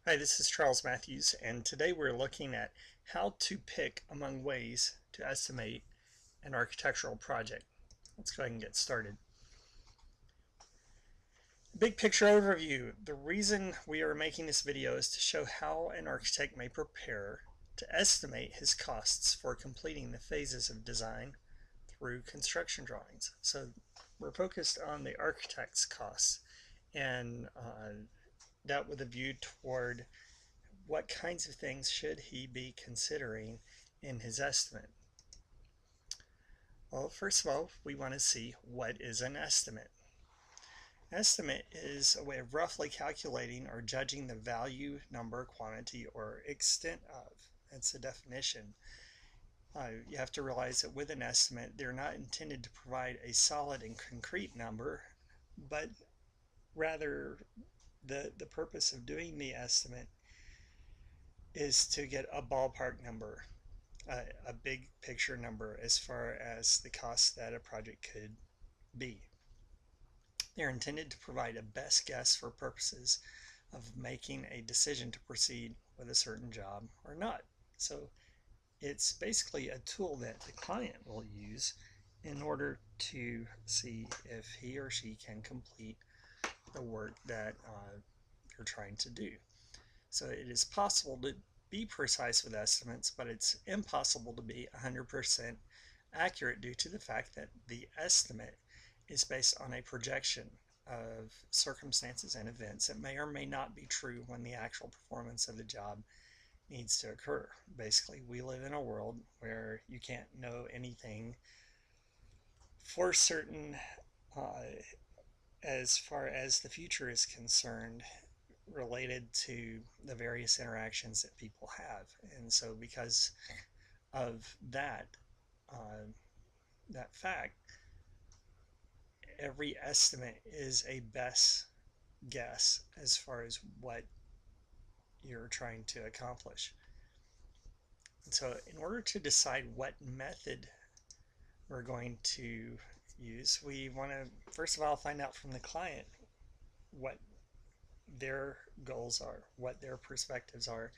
Hi, this is Charles Matthews, and today we're looking at how to pick among ways to estimate an architectural project. Let's go ahead and get started. Big picture overview. The reason we are making this video is to show how an architect may prepare to estimate his costs for completing the phases of design through construction drawings. So we're focused on the architect's costs, and that with a view toward what kinds of things should he be considering in his estimate? Well, first of all, we want to see what is an estimate. Estimate is a way of roughly calculating or judging the value, number, quantity, or extent of. That's the definition. You have to realize that with an estimate, they're not intended to provide a solid and concrete number, but rather the purpose of doing the estimate is to get a ballpark number, a big picture number as far as the cost that a project could be. They're intended to provide a best guess for purposes of making a decision to proceed with a certain job or not. So it's basically a tool that the client will use in order to see if he or she can complete the work that they're trying to do. So it is possible to be precise with estimates, but it's impossible to be 100% accurate due to the fact that the estimate is based on a projection of circumstances and events that may or may not be true when the actual performance of the job needs to occur. Basically, we live in a world where you can't know anything for certain as far as the future is concerned related to the various interactions that people have. And so because of uh, that fact, every estimate is a best guess as far as what you're trying to accomplish. And so in order to decide what method we're going to use, we want to first of all find out from the client what their goals are, what their perspectives are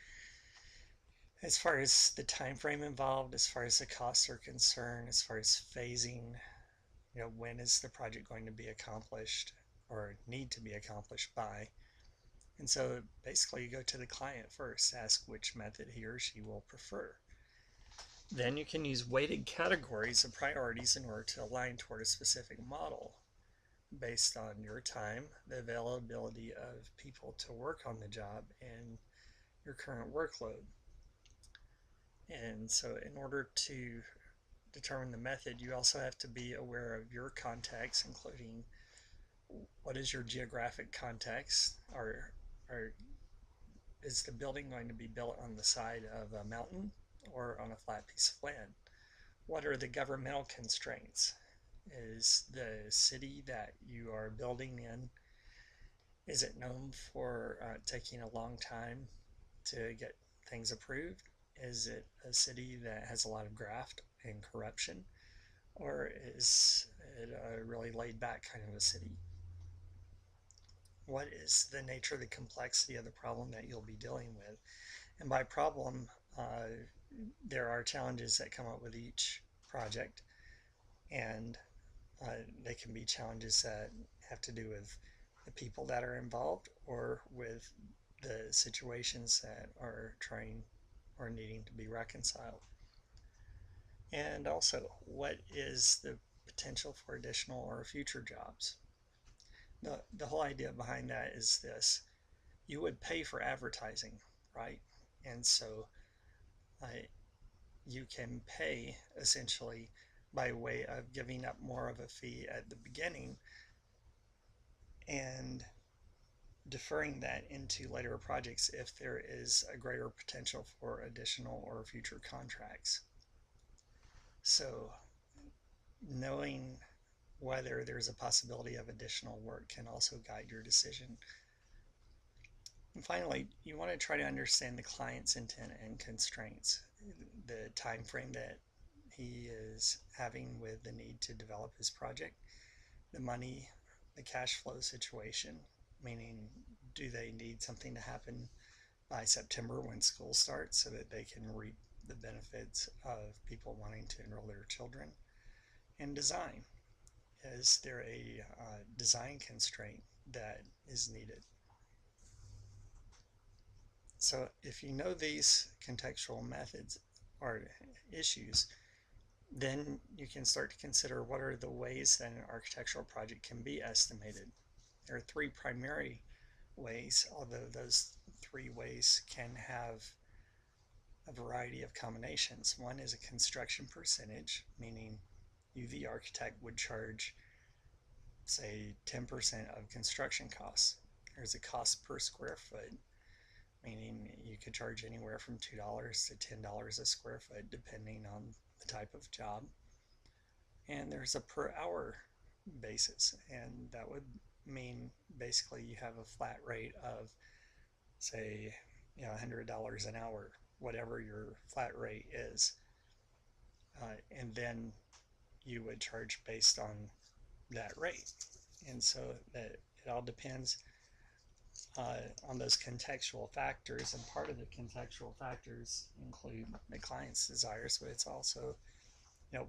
as far as the time frame involved, as far as the costs are concerned, as far as phasing, when is the project going to be accomplished or need to be accomplished by. And so basically you go to the client first, ask which method he or she will prefer. Then you can use weighted categories of priorities in order to align toward a specific model based on your time, the availability of people to work on the job, and your current workload. And so in order to determine the method, you also have to be aware of your context, including what is your geographic context, or is the building going to be built on the side of a mountain or on a flat piece of land? What are the governmental constraints? Is the city that you are building in, is it known for taking a long time to get things approved? Is it a city that has a lot of graft and corruption? Or is it a really laid back kind of a city? What is the nature of the complexity of the problem that you'll be dealing with? And by problem, there are challenges that come up with each project, and they can be challenges that have to do with the people that are involved or with the situations that are trying or needing to be reconciled. And also, what is the potential for additional or future jobs? The whole idea behind that is this: you would pay for advertising, right? And so uh, you can pay essentially by way of giving up more of a fee at the beginning and deferring that into later projects if there is a greater potential for additional or future contracts. So knowing whether there's a possibility of additional work can also guide your decision. And finally, you want to try to understand the client's intent and constraints, the time frame that he is having with the need to develop his project, the money, the cash flow situation, meaning do they need something to happen by September when school starts so that they can reap the benefits of people wanting to enroll their children. And design. Is there a design constraint that is needed? So if you know these contextual methods or issues, then you can start to consider what are the ways that an architectural project can be estimated. There are three primary ways, although those three ways can have a variety of combinations. One is a construction percentage, meaning you, the architect, would charge, say, 10% of construction costs. There's a cost per square foot, meaning you could charge anywhere from $2 to $10 a square foot, depending on the type of job. And there's a per hour basis, and that would mean basically you have a flat rate of, say, $100 an hour, whatever your flat rate is, and then you would charge based on that rate. And so that it all depends on those contextual factors, and part of the contextual factors include the client's desires, but it's also,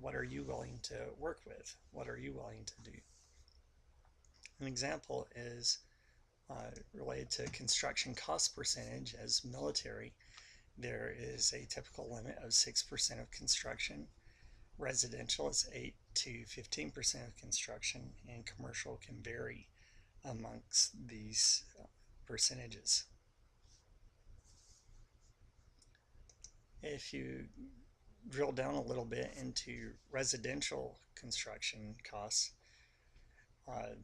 what are you willing to work with? What are you willing to do? An example is related to construction cost percentage. As military, there is a typical limit of 6% of construction. Residential is 8 to 15% of construction, and commercial can vary amongst these percentages. If you drill down a little bit into residential construction costs, it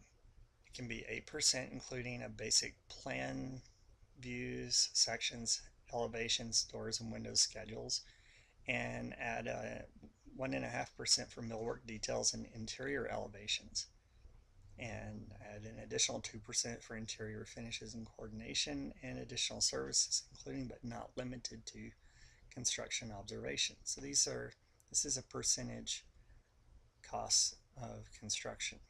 can be 8%, including a basic plan, views, sections, elevations, doors and windows schedules, and add 1.5% for millwork details and interior elevations, and add an additional 2% for interior finishes and coordination, and additional services, including but not limited to construction observation. So this is a percentage cost of construction.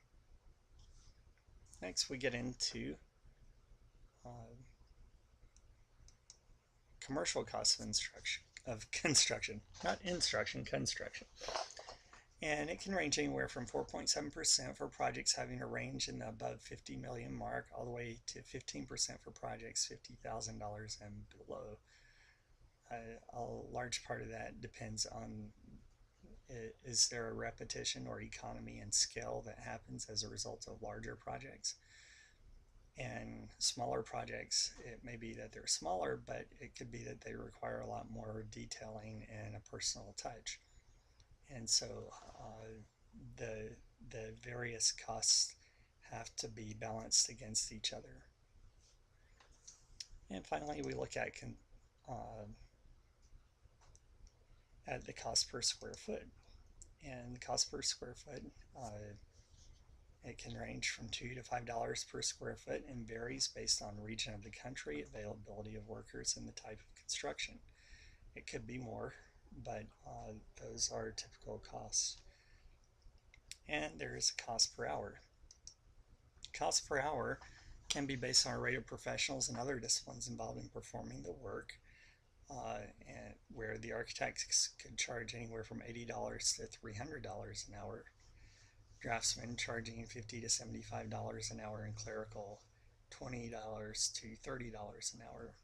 Next, we get into commercial costs of construction, not instruction, construction. And it can range anywhere from 4.7% for projects having a range in the above 50 million mark, all the way to 15% for projects $50,000 and below. A large part of that depends on, is there a repetition or economy and scale that happens as a result of larger projects? And smaller projects, it may be that they're smaller, but it could be that they require a lot more detailing and a personal touch. And so the various costs have to be balanced against each other. And finally, we look at the cost per square foot. And the cost per square foot, it can range from $2 to $5 per square foot and varies based on region of the country, availability of workers, and the type of construction. It could be more, but those are typical costs. And there is a cost per hour. Cost per hour can be based on a rate of professionals and other disciplines involved in performing the work, and where the architects could charge anywhere from $80 to $300 an hour, draftsmen charging $50 to $75 an hour, and clerical $20 to $30 an hour.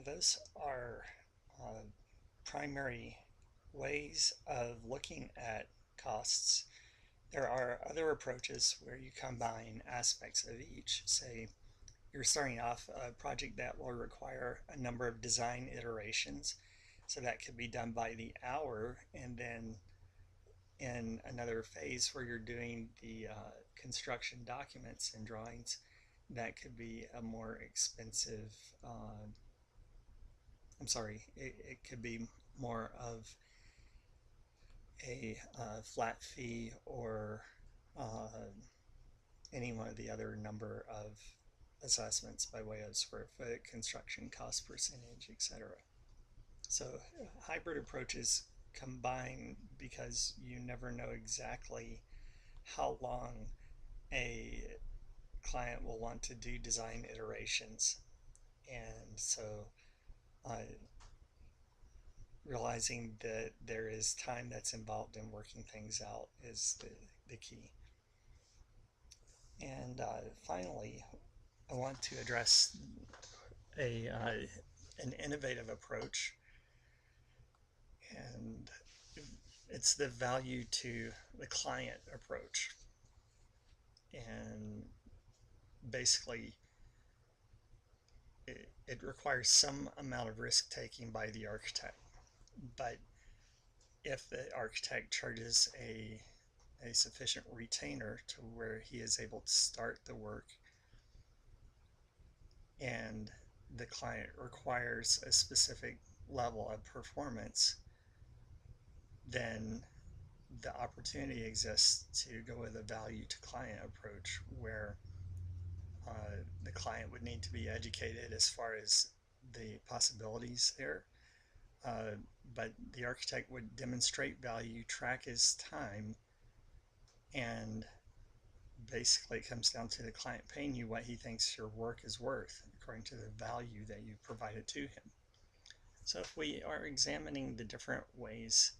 Those are primary ways of looking at costs. There are other approaches where you combine aspects of each. Say you're starting off a project that will require a number of design iterations, so that could be done by the hour, and then in another phase where you're doing the construction documents and drawings, that could be a more expensive, it could be more of a flat fee, or any one of the other number of assessments by way of square foot, construction cost percentage, etc. So hybrid approaches combine because you never know exactly how long a client will want to do design iterations. And so realizing that there is time that's involved in working things out is the key. And finally, I want to address an innovative approach, and it's the value to the client approach. And basically, it requires some amount of risk taking by the architect. But if the architect charges a sufficient retainer to where he is able to start the work, and the client requires a specific level of performance, then the opportunity exists to go with a value to client approach, where the client would need to be educated as far as the possibilities there. But the architect would demonstrate value, track his time, and basically it comes down to the client paying you what he thinks your work is worth according to the value that you provided to him. So if we are examining the different ways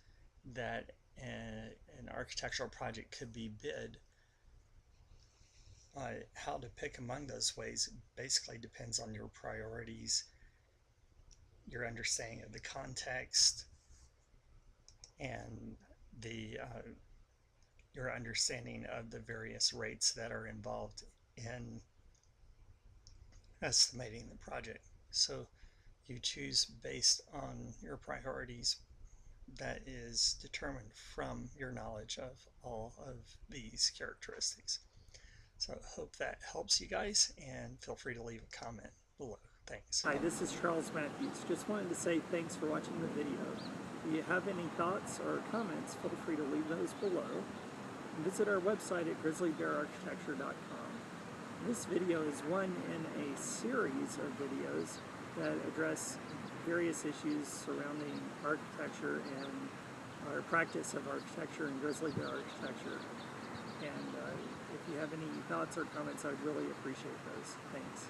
that an architectural project could be bid, how to pick among those ways basically depends on your priorities, your understanding of the context, and your understanding of the various rates that are involved in estimating the project. So you choose based on your priorities that is determined from your knowledge of all of these characteristics. So I hope that helps you guys, and feel free to leave a comment below. Thanks. Hi, this is Charles Matthews. Just wanted to say thanks for watching the video. If you have any thoughts or comments, feel free to leave those below. Visit our website at grizzlybeararchitecture.com. This video is one in a series of videos that address various issues surrounding architecture and our practice of architecture and Grizzly Bear Architecture. And if you have any thoughts or comments, I'd really appreciate those. Thanks.